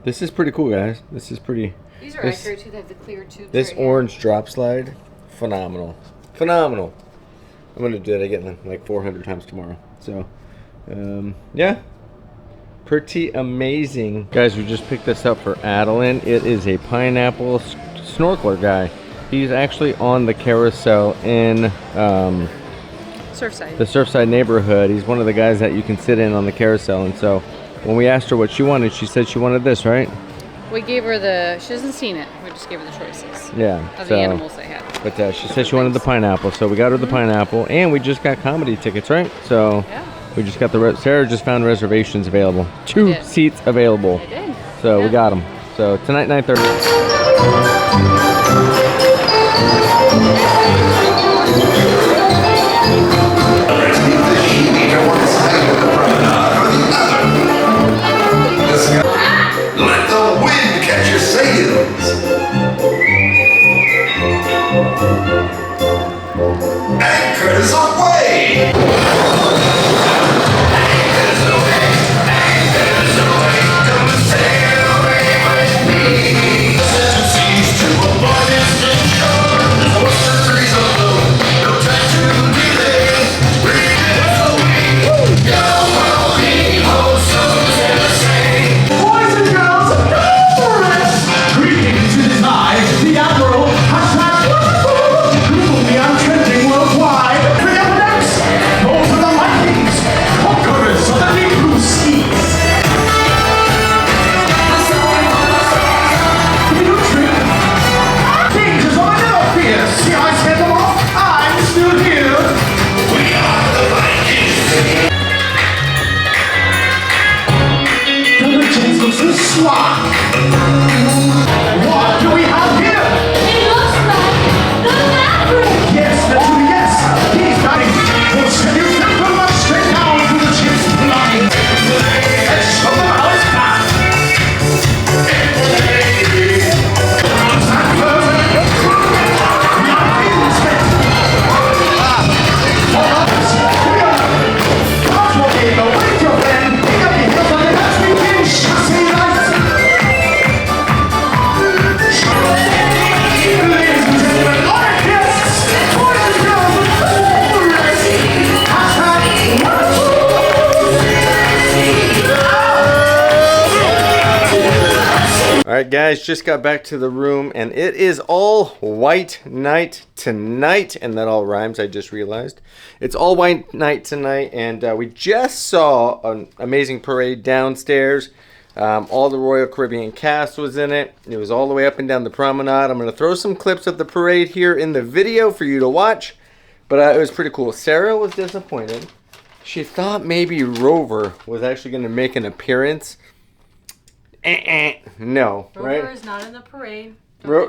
this is pretty cool, guys. This is pretty. These are accurate too. They have the clear tubes. This right orange drop slide, phenomenal, phenomenal. I'm gonna do that again like 400 times tomorrow. So, yeah, pretty amazing, guys. We just picked this up for Adeline. It is a pineapple snorkeler guy. He's actually on the carousel in Surfside. the Surfside neighborhood. He's one of the guys that you can sit in on the carousel. And so when we asked her what she wanted, she said she wanted this, right? We gave her she hasn't seen it. We just gave her the choices. Yeah. Of the animals they had. But she said she wanted the pineapple, so we got her the pineapple, and we just got comedy tickets, right? So Yeah. we just got Sarah just found reservations available. 2 seats available. I did. So we got them. So tonight, 9:30. Alright guys, just got back to the room and it is all white night tonight. And that all rhymes, I just realized. It's all white night tonight and we just saw an amazing parade downstairs. All the Royal Caribbean cast was in it. It was all the way up and down the promenade. I'm going to throw some clips of the parade here in the video for you to watch. But it was pretty cool. Sarah was disappointed. She thought maybe Rover was actually going to make an appearance. No, right? Rover is not in the parade.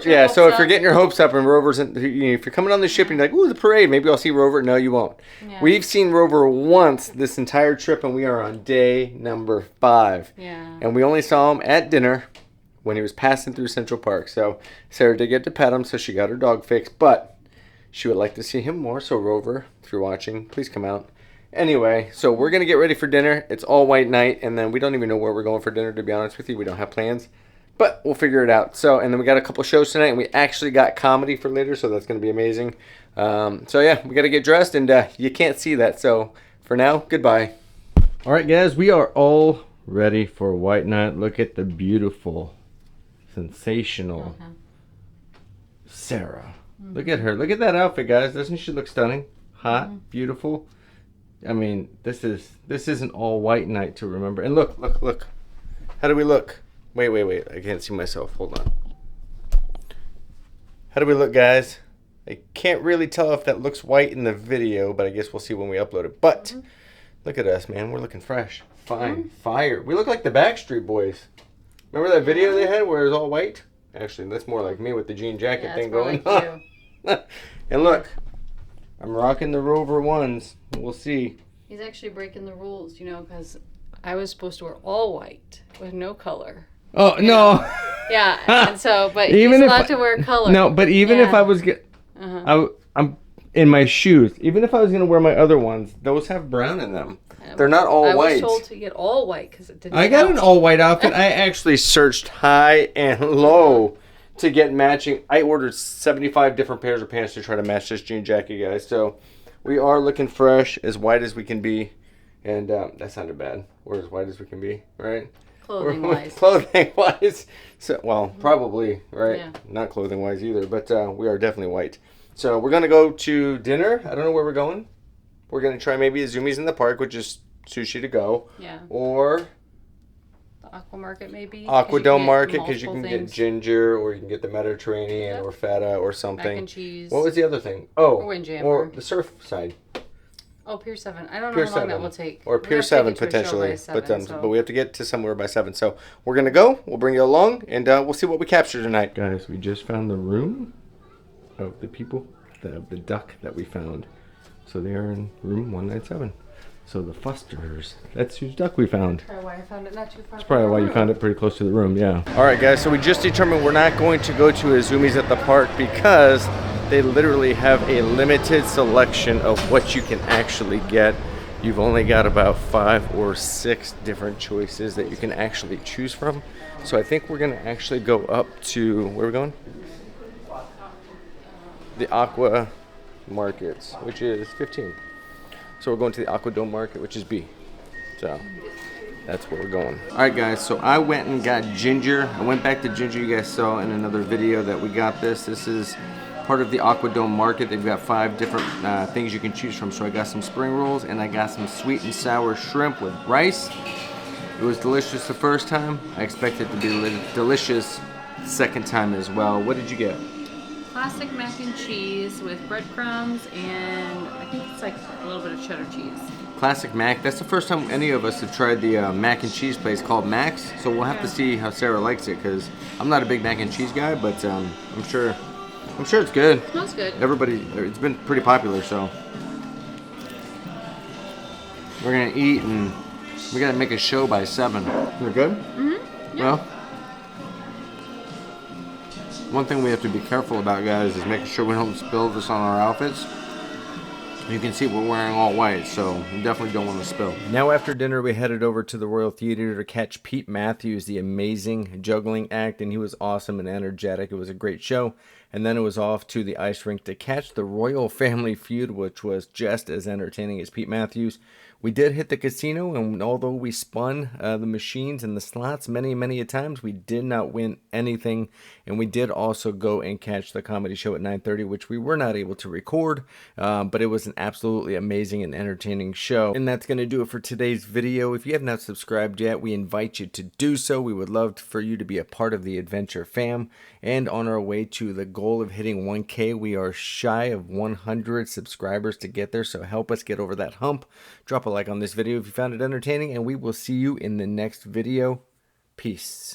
Yeah, so if you're getting your hopes up and Rover's in, if you're coming on the ship and you're like, ooh, the parade, maybe I'll see Rover. No, you won't. Yeah. We've seen Rover once this entire trip and we are on day number 5. Yeah. And we only saw him at dinner when he was passing through Central Park. So Sarah did get to pet him, so she got her dog fixed, but she would like to see him more. So Rover, if you're watching, please come out. Anyway, so we're going to get ready for dinner. It's all white night, and then we don't even know where we're going for dinner, to be honest with you. We don't have plans, but we'll figure it out. So, and then we got a couple shows tonight, and we actually got comedy for later, so that's going to be amazing. So, yeah, we got to get dressed, and you can't see that. So, for now, goodbye. All right, guys, we are all ready for white night. Look at the beautiful, sensational Sarah. Look at her. Look at that outfit, guys. Doesn't she look stunning? Hot, beautiful. I mean, this isn't all white night to remember. And look. How do we look? Wait. I can't see myself. Hold on. How do we look, guys? I can't really tell if that looks white in the video, but I guess we'll see when we upload it. But look at us, man. We're looking fresh. Fine. Fire. We look like the Backstreet Boys. Remember that video they had where it was all white? Actually, that's more like me with the jean jacket thing going on. And look. I'm rocking the Rover ones. We'll see. He's actually breaking the rules, you know, because I was supposed to wear all white with no color. Oh, no. Yeah, and so, but even he's allowed to wear color. No, but even if I was I'm in my shoes. Even if I was going to wear my other ones, those have brown in them. They're not all white. I was told to get all white because it didn't. I got an all white outfit. I actually searched high and low to get matching. I ordered 75 different pairs of pants to try to match this jean jacket, guys. So we are looking fresh, as white as we can be. And that sounded bad. We're as white as we can be, right? Clothing-wise. Clothing-wise. So, well, probably, right? Yeah. Not clothing-wise either, but we are definitely white. So we're going to go to dinner. I don't know where we're going. We're going to try maybe a Zoomies in the Park, which is sushi to go. Yeah. Or Aqua Market, maybe. Aquadome Market, because you can get ginger, or you can get the Mediterranean, or feta, or something. Mac and cheese. What was the other thing? Oh, or Windjammer. Or the surf side. Oh, Pier 7. I don't know how long that will take. Or Pier 7 potentially, but we have to get to somewhere by 7. So we're gonna go. We'll bring you along, and we'll see what we capture tonight. Guys, we just found the room of the people, of the duck that we found. So they are in room 197. So the Fusters, that's whose duck we found. That's probably why I found it not too far. That's probably why you found it pretty close to the room, yeah. All right, guys, so we just determined we're not going to go to a Zoomies at the park because they literally have a limited selection of what you can actually get. You've only got about 5 or 6 different choices that you can actually choose from. So I think we're gonna actually go up to, where are we going? The Aqua Markets, which is 15. So we're going to the Aquadome Market, which is B. So that's where we're going. All right, guys, so I went and got ginger. I went back to ginger. You guys saw in another video that we got this. This is part of the Aquadome Market. They've got 5 different things you can choose from. So I got some spring rolls and I got some sweet and sour shrimp with rice. It was delicious the first time. I expect it to be delicious second time as well. What did you get? Classic mac and cheese with breadcrumbs and I think it's like a little bit of cheddar cheese. Classic mac. That's the first time any of us have tried the mac and cheese place called Mac's. So we'll have to see how Sarah likes it because I'm not a big mac and cheese guy, but I'm sure it's good. It smells good. It's been pretty popular, so we're gonna eat and we gotta make a show by 7. Is it good? Mm-hmm. Yeah. Well, one thing we have to be careful about, guys, is making sure we don't spill this on our outfits. You can see we're wearing all white, so we definitely don't want to spill. Now after dinner, we headed over to the Royal Theater to catch Pete Matthews, the amazing juggling act, and he was awesome and energetic. It was a great show. And then it was off to the ice rink to catch the Royal Family Feud, which was just as entertaining as Pete Matthews. We did hit the casino, and although we spun the machines and the slots many a times, we did not win anything. And we did also go and catch the comedy show at 9:30, which we were not able to record, but it was an absolutely amazing and entertaining show. And that's going to do it for today's video. If you have not subscribed yet, we invite you to do so. We would love for you to be a part of the adventure fam. And on our way to the goal of hitting 1K, we are shy of 100 subscribers to get there, so help us get over that hump. Drop a like on this video if you found it entertaining, and we will see you in the next video. Peace.